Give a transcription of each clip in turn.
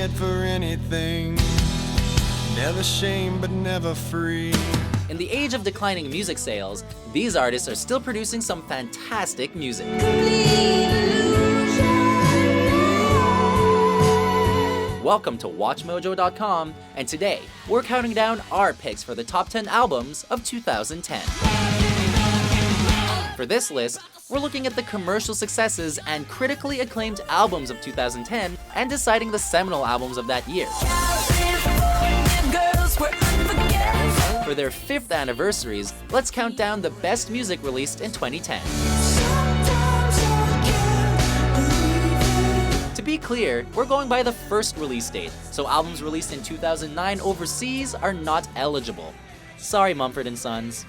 scared for anything. Never shame, but never free. In the age of declining music sales, these artists are still producing some fantastic music. Welcome to WatchMojo.com, and today we're counting down our picks for the top 10 albums of 2010. For this list, we're looking at the commercial successes and critically acclaimed albums of 2010 and deciding the seminal albums of that year. For their 5th anniversaries, let's count down the best music released in 2010. To be clear, we're going by the first release date, so albums released in 2009 overseas are not eligible. Sorry, Mumford & Sons.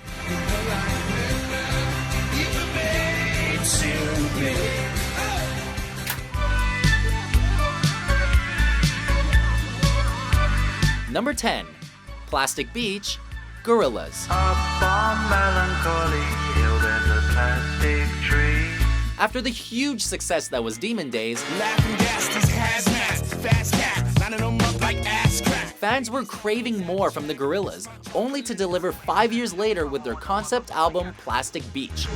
Number 10, Plastic Beach, Gorillaz. After the huge success that was Demon Days, fans were craving more from the Gorillaz, only to deliver 5 years later with their concept album Plastic Beach.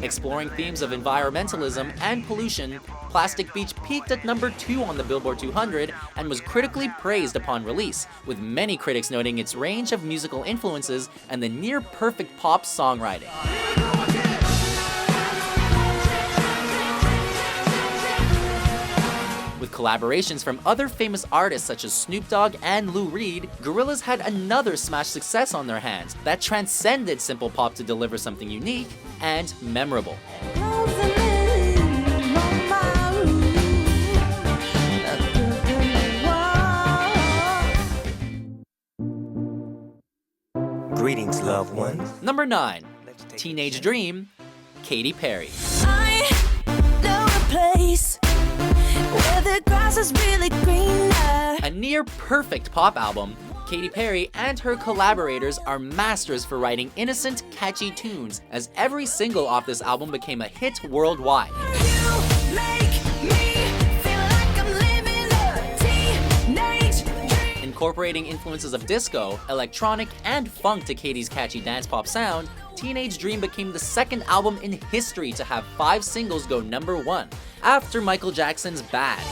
Exploring themes of environmentalism and pollution, Plastic Beach peaked at number 2 on the Billboard 200 and was critically praised upon release, with many critics noting its range of musical influences and the near-perfect pop songwriting. With collaborations from other famous artists such as Snoop Dogg and Lou Reed, Gorillaz had another smash success on their hands that transcended simple pop to deliver something unique and memorable. Greetings, loved ones. Number 9, Teenage Dream, Katy Perry. I know a place where the grass is really greener. A near-perfect pop album, Katy Perry and her collaborators are masters for writing innocent, catchy tunes, as every single off this album became a hit worldwide. You make me feel like I'm living a teenage dream. Incorporating influences of disco, electronic, and funk to Katy's catchy dance pop sound, Teenage Dream became the second album in history to have 5 singles go number 1, after Michael Jackson's Bad.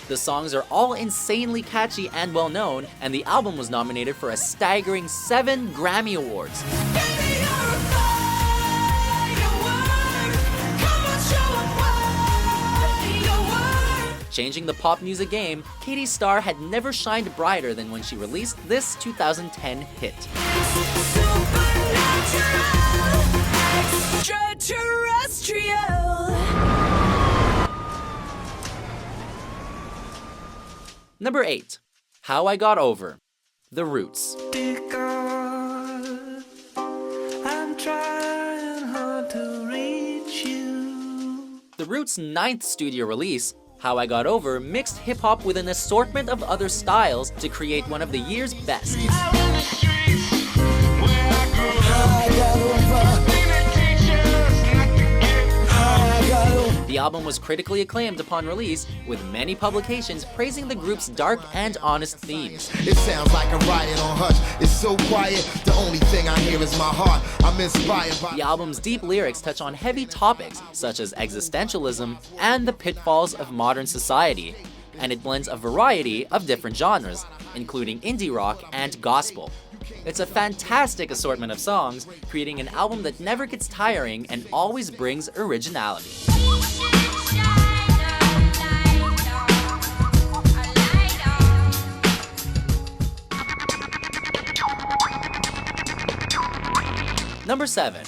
The songs are all insanely catchy and well-known, and the album was nominated for a staggering 7 Grammy Awards. Baby, you're a firework. Come on, show 'em what you're worth. Changing the pop music game, Katy's star had never shined brighter than when she released this 2010 hit. Supernatural, extraterrestrial. Number 8, How I Got Over, The Roots. Because I'm trying hard to reach you. The Roots' 9th studio release, How I Got Over, mixed hip-hop with an assortment of other styles to create one of the year's best. The album was critically acclaimed upon release, with many publications praising the group's dark and honest themes. It sounds like a riot on Hush. It's so quiet, the only thing I hear is my heart. I'm inspired by... The album's deep lyrics touch on heavy topics such as existentialism and the pitfalls of modern society, and it blends a variety of different genres, including indie rock and gospel. It's a fantastic assortment of songs, creating an album that never gets tiring and always brings originality. Number 7,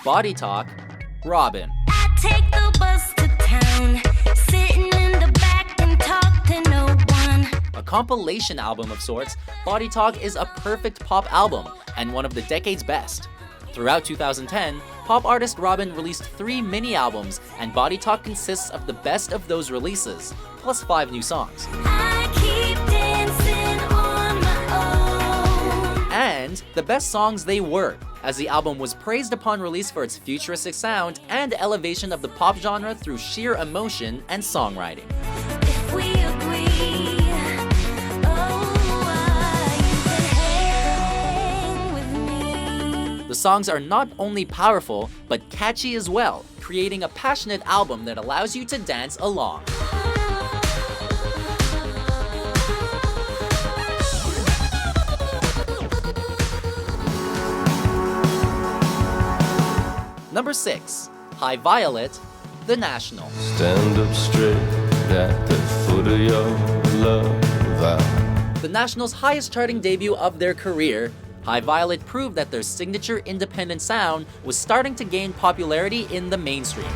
Body Talk, Robin. I take the bus to town, sitting in the back and talk to no one. A compilation album of sorts, Body Talk is a perfect pop album and one of the decade's best. Throughout 2010, pop artist Robin released 3 mini-albums, and Body Talk consists of the best of those releases, plus 5 new songs. I keep dancing on my own. And the best songs they were, as the album was praised upon release for its futuristic sound and elevation of the pop genre through sheer emotion and songwriting. If we agree, you can hang with me. The songs are not only powerful, but catchy as well, creating a passionate album that allows you to dance along. Number 6, High Violet, The National. Stand up straight at the foot of your love. The National's highest charting debut of their career, High Violet proved that their signature independent sound was starting to gain popularity in the mainstream.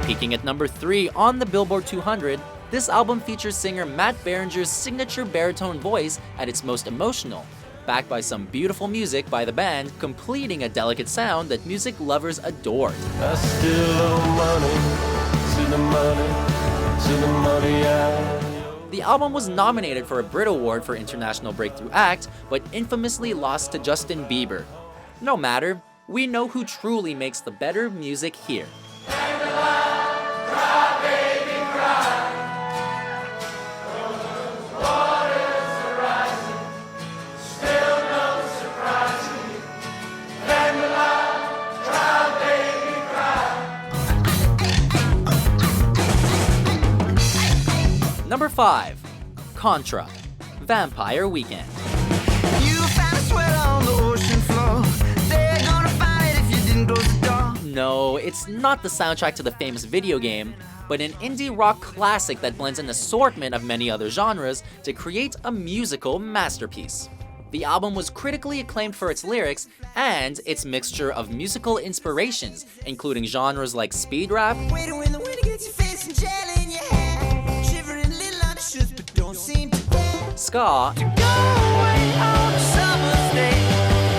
Peaking at number 3 on the Billboard 200, this album features singer Matt Berringer's signature baritone voice at its most emotional, backed by some beautiful music by the band, completing a delicate sound that music lovers adored. I still owe money to the money I... The album was nominated for a Brit Award for International Breakthrough Act, but infamously lost to Justin Bieber. No matter, we know who truly makes the better music here. Number 5, Contra, Vampire Weekend. You found a sweat on the ocean floor. They're gonna find it if you didn't close the door. No, it's not the soundtrack to the famous video game, but an indie rock classic that blends an assortment of many other genres to create a musical masterpiece. The album was critically acclaimed for its lyrics and its mixture of musical inspirations, including genres like speed rap, Waiting when the wind gets your face and gel in your hair. Shivering a little under shoes, but don't seem to care. ska, Go away on a summer's day.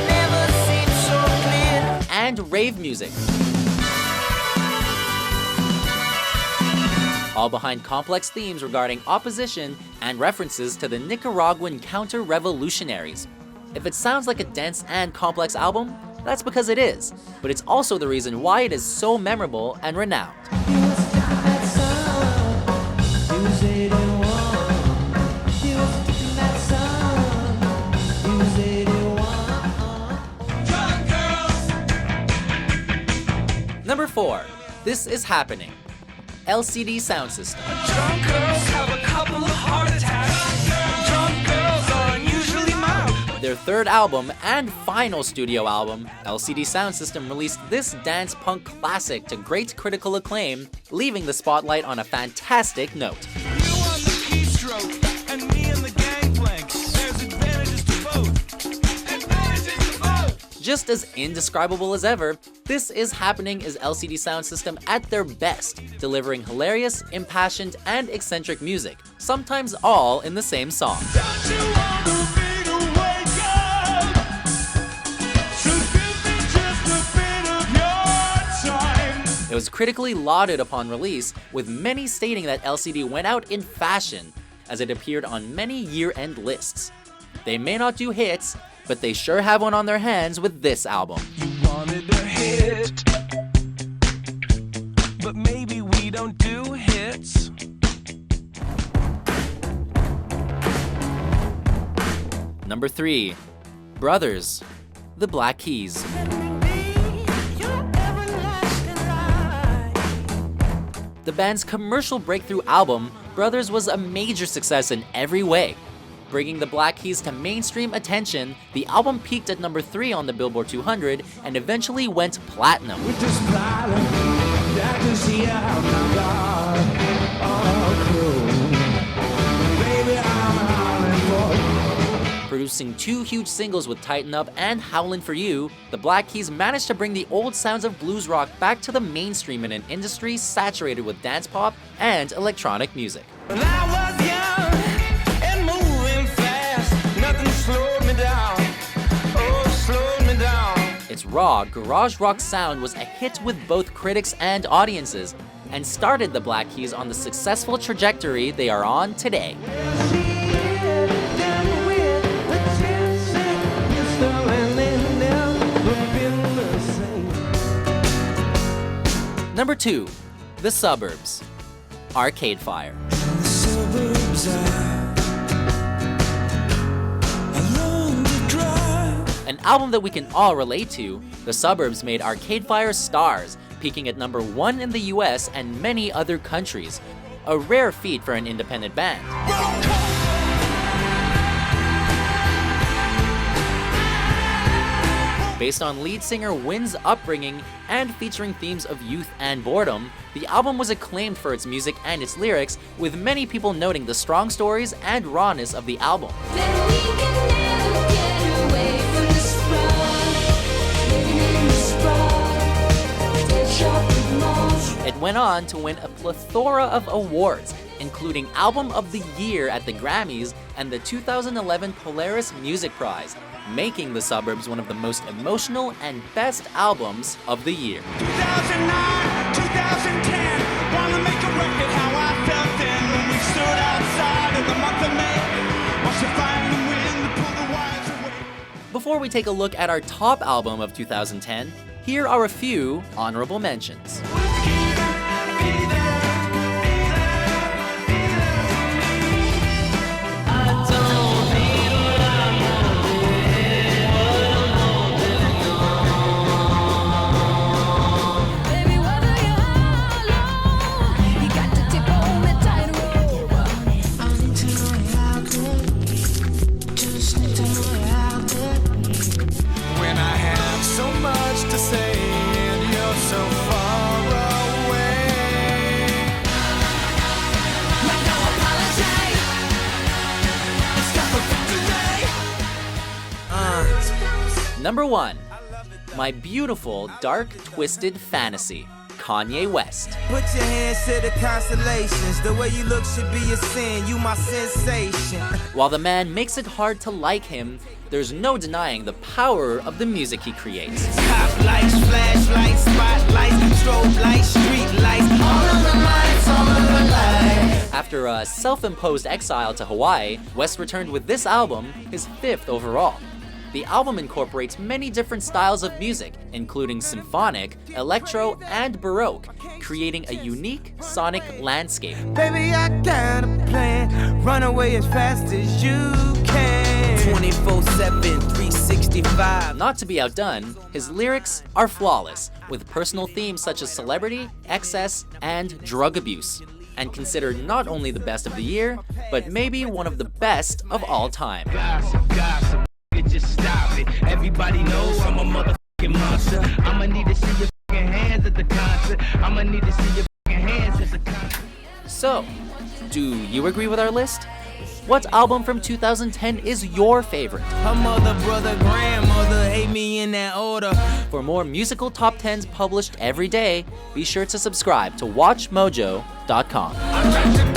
Never seemed so clear. and rave music. All behind complex themes regarding opposition and references to the Nicaraguan counter-revolutionaries. If it sounds like a dense and complex album, that's because it is, but it's also the reason why it is so memorable and renowned. Number 4, This Is Happening, LCD Soundsystem. Drunk girls have a couple of heart attacks. Drunk girls are unusually mild. Their third album and final studio album, LCD Soundsystem released this dance punk classic to great critical acclaim, leaving the spotlight on a fantastic note. You on the keystroke, and me in the gangplank. There's advantages to both. Advantages to both. Just as indescribable as ever, This Is Happening is LCD Soundsystem at their best, delivering hilarious, impassioned, and eccentric music, sometimes all in the same song. Don't you want me to wake up? So give me just a bit of your time. It was critically lauded upon release, with many stating that LCD went out in fashion, as it appeared on many year-end lists. They may not do hits, but they sure have one on their hands with this album. Wanted a hit, but maybe we don't do hits. Number 3, Brothers, The Black Keys. The band's commercial breakthrough album, Brothers, was a major success in every way. Bringing the Black Keys to mainstream attention, the album peaked at number 3 on the Billboard 200 and eventually went platinum. With this problem, I can see how my God, baby, I'm howling for. Producing 2 huge singles with Tighten Up and Howlin' For You, the Black Keys managed to bring the old sounds of blues rock back to the mainstream in an industry saturated with dance pop and electronic music. When I was young and moving fast, nothing slowed me down. Oh, slowed me down. Its raw, garage rock sound was a hit with both critics and audiences, and started the Black Keys on the successful trajectory they are on today. Number 2, The Suburbs, Arcade Fire. An album that we can all relate to, The Suburbs made Arcade Fire stars, peaking at number 1 in the US and many other countries, a rare feat for an independent band. Based on lead singer Wynn's upbringing and featuring themes of youth and boredom, the album was acclaimed for its music and its lyrics, with many people noting the strong stories and rawness of the album. It went on to win a plethora of awards, including Album of the Year at the Grammys and the 2011 Polaris Music Prize, making The Suburbs one of the most emotional and best albums of the year. 2009, 2010, wanna make a record how I felt then when we stood outside in the month of May. Watch the fire and the wind pull the wires away. Before we take a look at our top album of 2010, here are a few honorable mentions. When I have so much to say and you're so far away. No apology. It's time for victory. Number 1, My Beautiful Dark Twisted Fantasy, Kanye West. Put your hands to the constellations. The way you look should be a sin. You my sensation. While the man makes it hard to like him, there's no denying the power of the music he creates. Top lights, flashlights, spotlights, strobe lights, street lights. All of the lights, all of the lights. After a self-imposed exile to Hawaii, West returned with this album, his 5th overall. The album incorporates many different styles of music, including symphonic, electro, and baroque, creating a unique sonic landscape. Baby, I got a plan. Run away as fast as you can. 24/7, 365. Not to be outdone, his lyrics are flawless, with personal themes such as celebrity, excess, and drug abuse, and considered not only the best of the year, but maybe one of the best of all time. Gossip, gossip, just stop it. Everybody knows I'm a motherfucking monster. I'ma need to see your fucking hands at the concert. I'ma need to see your fucking hands at the concert. So, do you agree with our list? What album from 2010 is your favorite? Her mother, brother, grandmother hate me in that order. For more musical top 10s published every day, be sure to subscribe to WatchMojo.com. I'm trying to